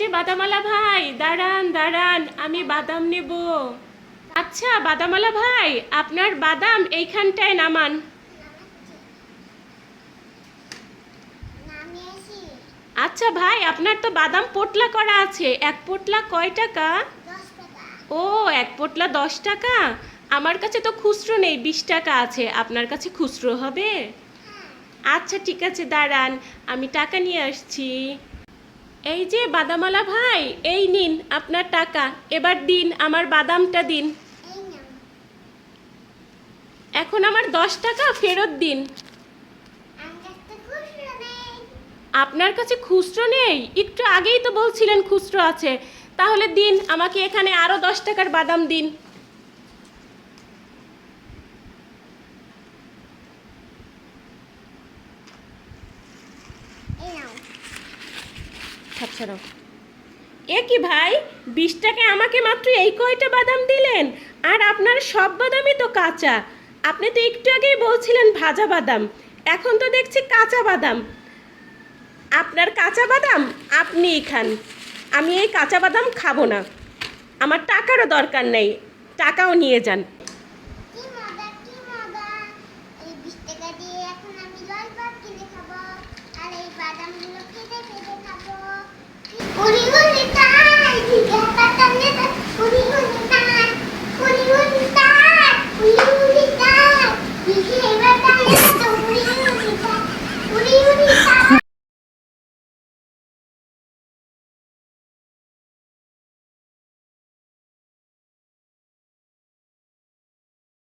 যে বাদামালা ভাই, দাঁড়ান দাঁড়ান, আমি বাদাম নেব। আচ্ছা বাদামালা ভাই, আপনার বাদাম এইখানটায় নামান। আচ্ছা ভাই, আপনার তো বাদাম পোটলা করা আছে, এক পোটলা কয় টাকা? ও, এক পোটলা 10 টাকা। আমার কাছে তো খুচরো নেই, 20 টাকা আছে। আপনার কাছে খুচরো হবে? আচ্ছা ঠিক আছে, দাঁড়ান, আমি টাকা নিয়ে আসছি। এই যে বাদামালা ভাই, এই নিন আপনার টাকা। এবার দিন, আমার বাদামটা দিন। এখন আমার 10 টাকা ফেরত দিন। আপনার কাছে খুচরো নেই? একটু আগেই তো বলছিলেন খুচরো আছে। তাহলে দিন, আমাকে এখানে আরো 10 টাকার বাদাম দিন। আচ্ছা দাও। এ কি ভাই, 20 টাকায় আমাকে মাত্র এই কয়টা বাদাম দিলেন? আর আপনার সব বাদামই তো কাঁচা। আপনি তো একটু আগেই বলছিলেন ভাজা বাদাম, এখন তো দেখছি কাঁচা বাদাম। আপনার কাঁচা বাদাম আপনিই খান, আমি এই কাঁচা বাদাম খাবো না। আমার টাকারও দরকার নেই, টাকাও নিয়ে যান। উড়ি উড়ি তাই দিঘা বাদাম নেতা উড়ি